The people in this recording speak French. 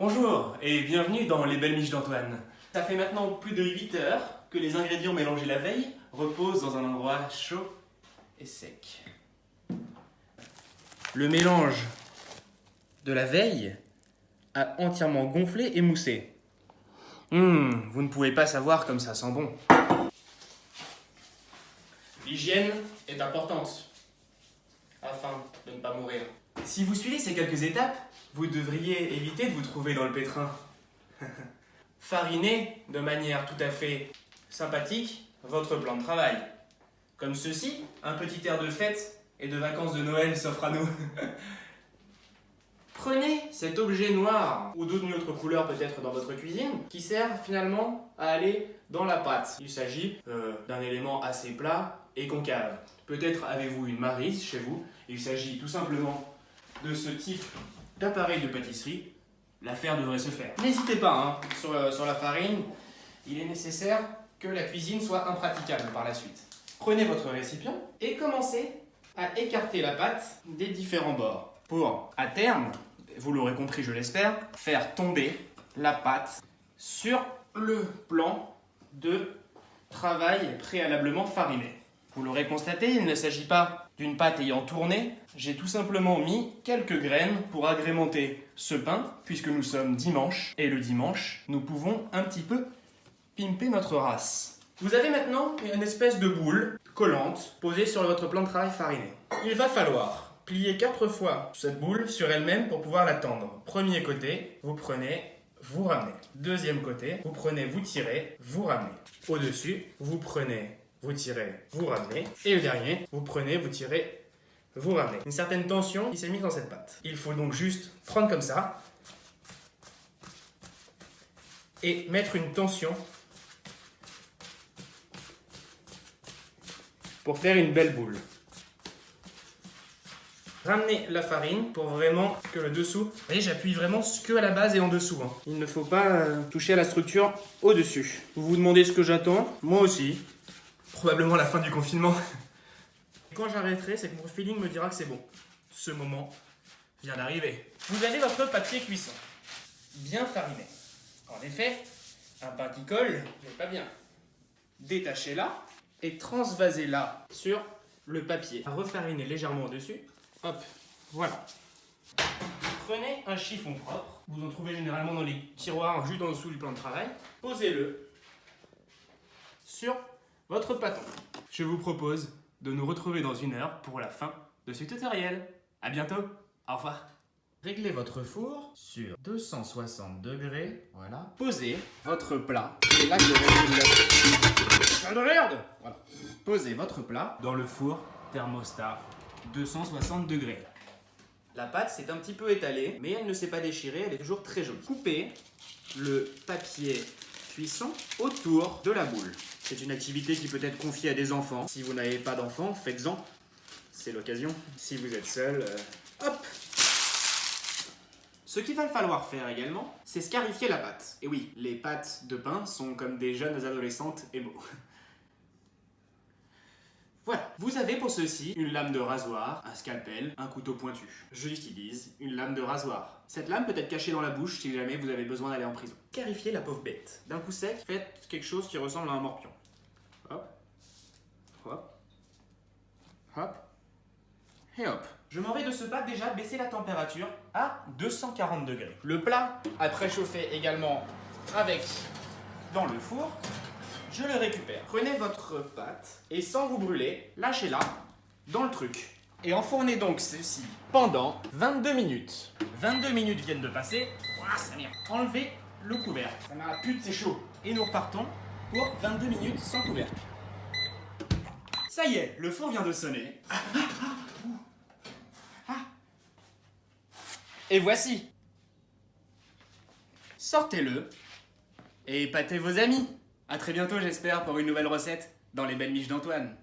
Bonjour et bienvenue dans les belles miches d'Antoine. Ça fait maintenant plus de 8 heures que les ingrédients mélangés la veille reposent dans un endroit chaud et sec. Le mélange de la veille a entièrement gonflé et moussé. Vous ne pouvez pas savoir comme ça sent bon. L'hygiène est importante afin de ne pas mourir. Si vous suivez ces quelques étapes, vous devriez éviter de vous trouver dans le pétrin. Farinez de manière tout à fait sympathique votre plan de travail. Comme ceci, un petit air de fête et de vacances de Noël s'offre à nous. Prenez cet objet noir, ou d'une autre couleur peut-être dans votre cuisine, qui sert finalement à aller dans la pâte. Il s'agit d'un élément assez plat et concave. Peut-être avez-vous une maryse chez vous. Il s'agit tout simplement de ce type d'appareil de pâtisserie. L'affaire devrait se faire. N'hésitez pas sur la farine. Il est nécessaire que la cuisine soit impraticable par la suite. Prenez votre récipient et commencez à écarter la pâte des différents bords. Pour, à terme, vous l'aurez compris je l'espère, faire tomber la pâte sur le plan de travail préalablement fariné. Vous l'aurez constaté, il ne s'agit pas d'une pâte ayant tourné. J'ai tout simplement mis quelques graines pour agrémenter ce pain, puisque nous sommes dimanche, et le dimanche, nous pouvons un petit peu pimper notre race. Vous avez maintenant une espèce de boule collante posée sur votre plan de travail fariné. Il va falloir plier 4 fois cette boule sur elle-même pour pouvoir la tendre. Premier côté, vous prenez, vous ramenez. Deuxième côté, vous prenez, vous tirez, vous ramenez. Au-dessus, vous prenez, vous tirez, vous ramenez. Et le dernier, vous prenez, vous tirez, vous ramenez. Une certaine tension qui s'est mise dans cette pâte. Il faut donc juste prendre comme ça et mettre une tension pour faire une belle boule. Ramenez la farine pour vraiment que le dessous... Vous voyez, j'appuie vraiment que à la base et en dessous. Il ne faut pas toucher à la structure au-dessus. Vous vous demandez ce que j'attends? Moi aussi. Probablement la fin du confinement. Quand j'arrêterai, c'est que mon feeling me dira que c'est bon. Ce moment vient d'arriver. Vous avez votre papier cuisson. Bien fariné. En effet, un pain qui colle n'est pas bien. Détachez-la et transvasez-la sur le papier. Refarinez légèrement au-dessus. Hop, voilà. Prenez un chiffon propre. Vous en trouvez généralement dans les tiroirs juste en dessous du plan de travail. Posez-le sur votre pâton. Je vous propose de nous retrouver dans 1 heure pour la fin de ce tutoriel. À bientôt. Au revoir. Réglez votre four sur 260 degrés. Voilà. Posez votre plat. C'est là que je vais merde. Voilà. Posez votre plat dans le four thermostat 260 degrés. La pâte s'est un petit peu étalée, mais elle ne s'est pas déchirée, elle est toujours très jolie. Coupez le papier cuisson autour de la boule. C'est une activité qui peut être confiée à des enfants. Si vous n'avez pas d'enfants, faites-en. C'est l'occasion. Si vous êtes seul, hop! Ce qu'il va falloir faire également, c'est scarifier la pâte. Et oui, les pâtes de pain sont comme des jeunes adolescentes émo. Voilà, vous avez pour ceci une lame de rasoir, un scalpel, un couteau pointu. J'utilise une lame de rasoir. Cette lame peut être cachée dans la bouche si jamais vous avez besoin d'aller en prison. Scarifiez la pauvre bête. D'un coup sec, faites quelque chose qui ressemble à un morpion. Hop, hop, hop, et hop. Je m'en vais de ce pas déjà baisser la température à 240 degrés. Le plat à préchauffer également avec dans le four. Je le récupère. Prenez votre pâte et sans vous brûler, lâchez-la dans le truc. Et enfournez donc ceci pendant 22 minutes. 22 minutes viennent de passer. Ouah, ça merde. Enlevez le couvercle. Ça m'a pute, c'est chaud. Et nous repartons pour 22 minutes sans couvercle. Ça y est, le four vient de sonner. Et voici. Sortez-le et épatez vos amis. A très bientôt, j'espère, pour une nouvelle recette dans les belles miches d'Antoine.